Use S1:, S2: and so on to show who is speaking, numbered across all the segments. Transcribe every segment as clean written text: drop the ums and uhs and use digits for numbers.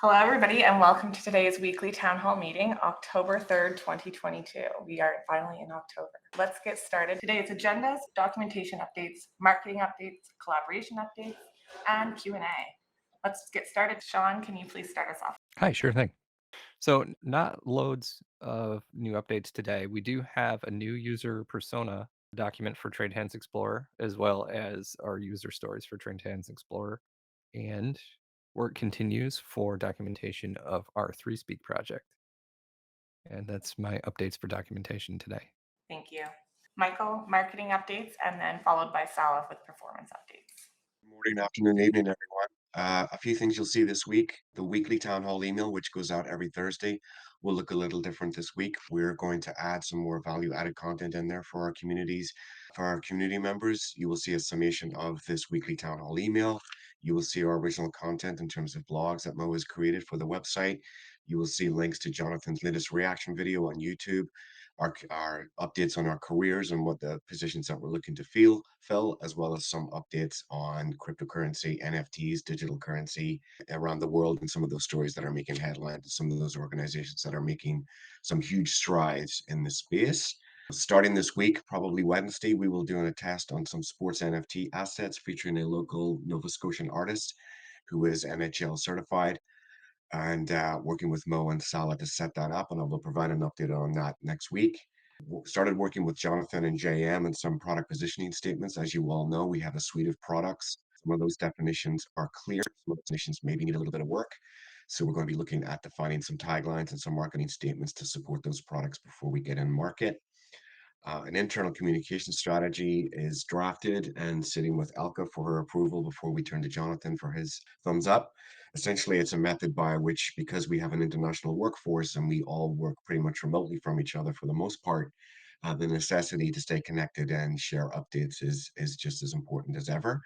S1: Hello, everybody, and welcome to today's weekly Town Hall meeting, October 3rd, 2022. We are finally in October. Let's get started. Today's agendas, documentation updates, marketing updates, collaboration updates, and Q&A. Let's get started. Sean, can you please start us off?
S2: Hi, sure thing. So not loads of new updates today. We do have a new user persona document for Trade Hands Explorer, as well as our user stories for Trade Hands Explorer. And work continues for documentation of our 3Speak project. And that's my updates for documentation today.
S1: Thank you. Michael, marketing updates, and then followed by Salif with performance updates.
S3: Morning, afternoon, evening, everyone. A few things you'll see this week. The weekly town hall email, which goes out every Thursday, will look a little different this week. We're going to add some more value-added content in there for our communities. For our community members, you will see a summation of this weekly town hall email. You will see our original content in terms of blogs that Mo has created for the website. You will see links to Jonathan's latest reaction video on YouTube, our updates on our careers and what the positions that we're looking to fill, as well as some updates on cryptocurrency, NFTs, digital currency around the world, and some of those stories that are making headlines, some of those organizations that are making some huge strides in this space. Starting this week, probably Wednesday, we will do a test on some sports NFT assets featuring a local Nova Scotian artist who is NHL certified, and working with Mo and Salah to set that up, and I will provide an update on that next week. Started working with Jonathan and JM and some product positioning statements. As you all know, we have a suite of products. Some of those definitions are clear. Some of those definitions maybe need a little bit of work. So we're going to be looking at defining some taglines and some marketing statements to support those products before we get in market. An internal communication strategy is drafted and sitting with Elka for her approval before we turn to Jonathan for his thumbs up. Essentially, it's a method by which, because we have an international workforce and we all work pretty much remotely from each other for the most part, the necessity to stay connected and share updates is just as important as ever.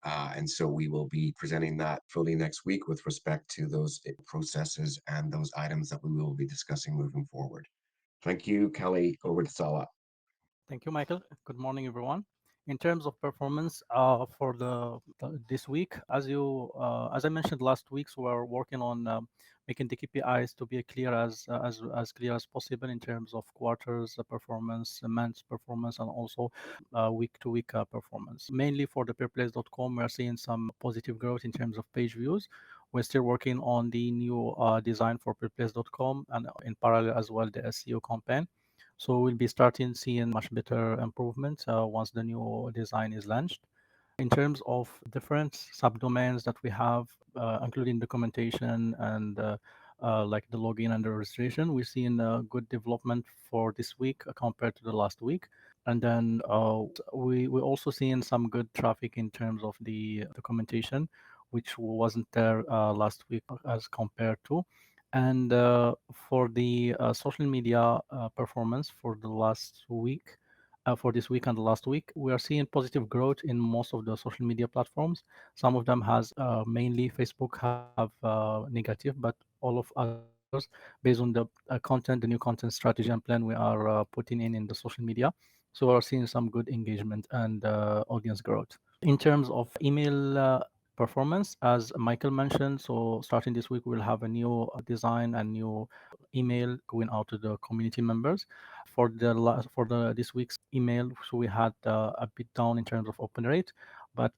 S3: And so we will be presenting that fully next week with respect to those processes and those items that we will be discussing moving forward. Thank you, Kelly. Over to Salah.
S4: Thank you, Michael. Good morning, everyone. In terms of performance for this week, as I mentioned last week, so we're working on making the KPIs to be clear as clear as possible in terms of quarters performance, months performance, and also week-to-week performance. Mainly for the Peerplays.com, we're seeing some positive growth in terms of page views. We're still working on the new design for Peerplays.com, and in parallel as well the SEO campaign. So we'll be starting seeing much better improvement once the new design is launched. In terms of different subdomains that we have, including documentation and like the login and the registration, we're seeing a good development for this week compared to the last week. And then we're also seeing some good traffic in terms of the documentation, which wasn't there last week as compared to. And for the social media performance for the last week, for this week and the last week, we are seeing positive growth in most of the social media platforms. Some of them has mainly Facebook have negative, but all of others, based on the content, the new content strategy and plan we are putting in the social media. So we're seeing some good engagement and audience growth. In terms of email performance, as Michael mentioned, so starting this week, we'll have a new design and new email going out to the community members. For this week's email, so we had a bit down in terms of open rate, but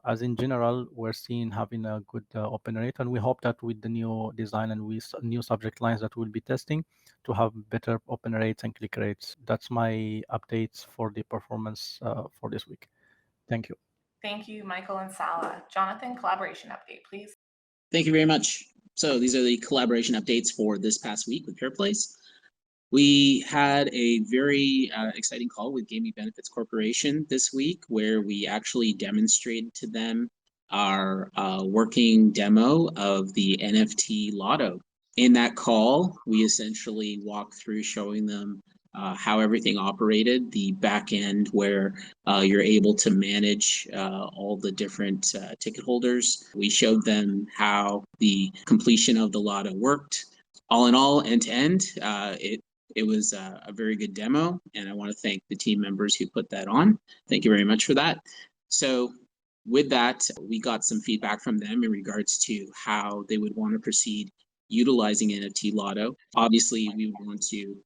S4: as in general, we're seeing having a good open rate, and we hope that with the new design and with new subject lines that we'll be testing to have better open rates and click rates. That's my updates for the performance for this week. Thank you.
S1: Thank you, Michael and Salah. Jonathan, collaboration update, please.
S5: Thank you very much. So these are the collaboration updates for this past week with Peerplays. We had a very exciting call with Gaming Benefits Corporation this week, where we actually demonstrated to them our working demo of the NFT Lotto. In that call, we essentially walked through showing them how everything operated, the back end where you're able to manage all the different ticket holders. We showed them how the completion of the lotto worked. All in all, end to end, it was a very good demo, and I want to thank the team members who put that on. Thank you very much for that. So with that, we got some feedback from them in regards to how they would want to proceed utilizing NFT Lotto. Obviously, we would want to,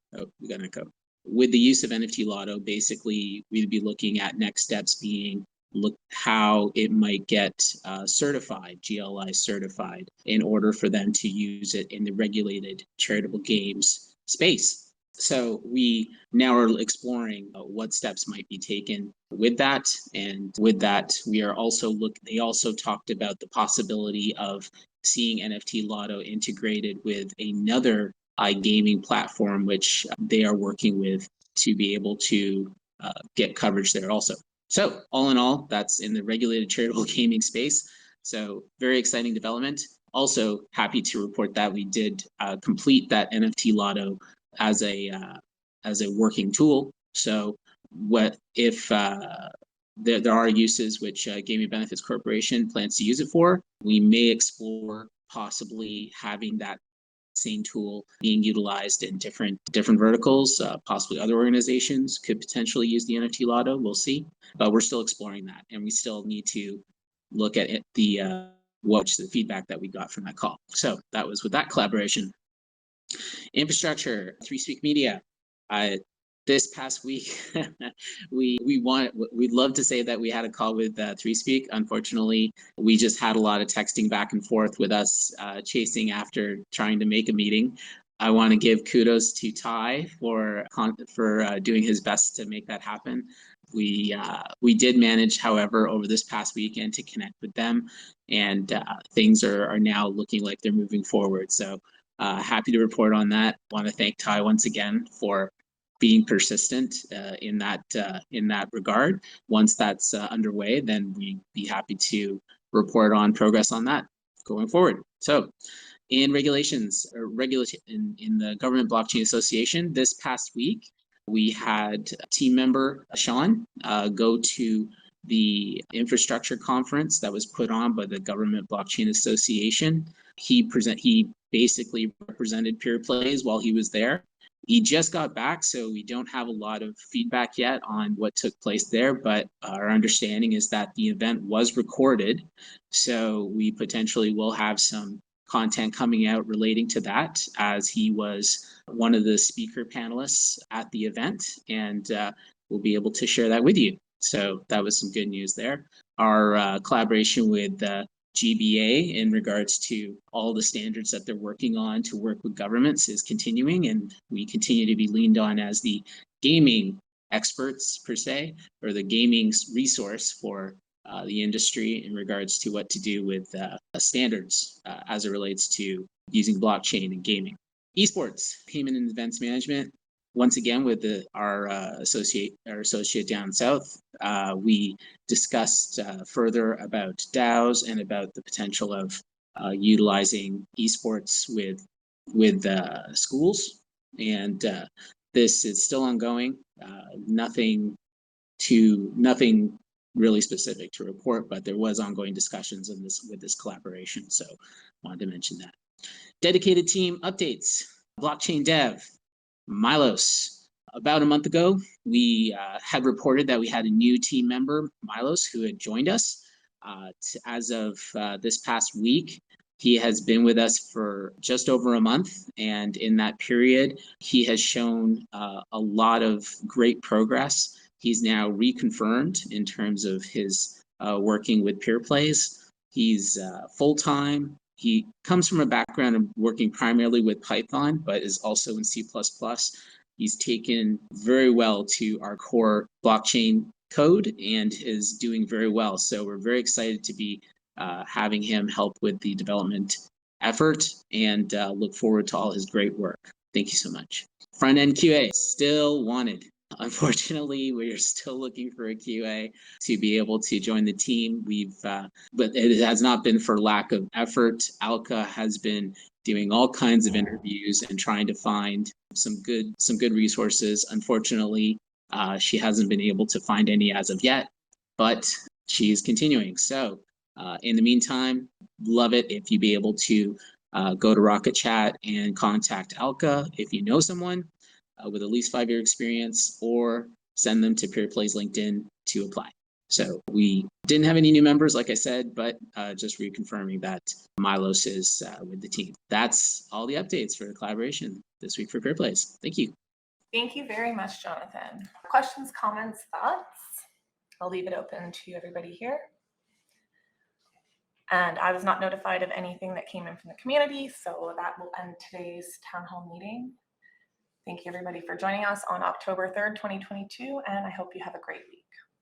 S5: we got an echo. With the use of NFT Lotto, basically, we'd be looking at next steps being look how it might get certified, GLI certified, in order for them to use it in the regulated charitable games space. So we now are exploring what steps might be taken with that. And with that, we are also they also talked about the possibility of seeing NFT Lotto integrated with another iGaming platform, which they are working with to be able to get coverage there also. So all in all, that's in the regulated charitable gaming space. So very exciting development. Also happy to report that we did complete that NFT Lotto as a working tool. So what if there are uses which Gaming Benefits Corporation plans to use it for, we may explore possibly having that same tool being utilized in different verticals. Possibly other organizations could potentially use the NFT Lotto. We'll see, but we're still exploring that, and we still need to look at it, the feedback that we got from that call. So that was with that collaboration. Infrastructure, 3Speak Media. This past week, we'd love to say that we had a call with 3Speak. Unfortunately, we just had a lot of texting back and forth with us chasing after trying to make a meeting. I want to give kudos to Ty for doing his best to make that happen. We did manage, however, over this past weekend to connect with them, and things are now looking like they're moving forward. So happy to report on that. Want to thank Ty once again for being persistent in that regard. Once that's underway, then we'd be happy to report on progress on that going forward. So in regulations, in the Government Blockchain Association this past week, we had team member Sean go to the infrastructure conference that was put on by the Government Blockchain Association. He basically represented Peerplays while he was there. He just got back, so we don't have a lot of feedback yet on what took place there, but our understanding is that the event was recorded, so we potentially will have some content coming out relating to that, as he was one of the speaker panelists at the event, and we'll be able to share that with you. So that was some good news there. Our collaboration with GBA in regards to all the standards that they're working on to work with governments is continuing, and we continue to be leaned on as the gaming experts per se, or the gaming resource for the industry in regards to what to do with standards as it relates to using blockchain in gaming. Esports, payment and events management. Once again, with our associate down south, we discussed further about DAOs and about the potential of utilizing esports with schools, and this is still ongoing. Nothing really specific to report, but there was ongoing discussions with this collaboration. So wanted to mention that. Dedicated team updates, blockchain dev, Milos. About a month ago, we had reported that we had a new team member, Milos, who had joined us. As of this past week, he has been with us for just over a month, and in that period, he has shown a lot of great progress. He's now reconfirmed in terms of his working with Peerplays. He's full-time. He comes from a background of working primarily with Python, but is also in C++. He's taken very well to our core blockchain code and is doing very well. So we're very excited to be having him help with the development effort, and look forward to all his great work. Thank you so much. Front-end QA, still wanted. Unfortunately, we are still looking for a QA to be able to join the team. But it has not been for lack of effort. Alka has been doing all kinds of interviews and trying to find some good resources. Unfortunately, she hasn't been able to find any as of yet, but she's continuing. So in the meantime, love it if you be able to go to Rocket Chat and contact Alka if you know someone with at least 5-year experience, or send them to Peerplays LinkedIn to apply. So we didn't have any new members, like I said, but just reconfirming that Milos is with the team. That's all the updates for the collaboration this week for Peerplays. Thank you.
S1: Thank you very much, Jonathan. Questions, comments, thoughts? I'll leave it open to everybody here. And I was not notified of anything that came in from the community, so that will end today's town hall meeting. Thank you everybody for joining us on October 3rd, 2022, and I hope you have a great week.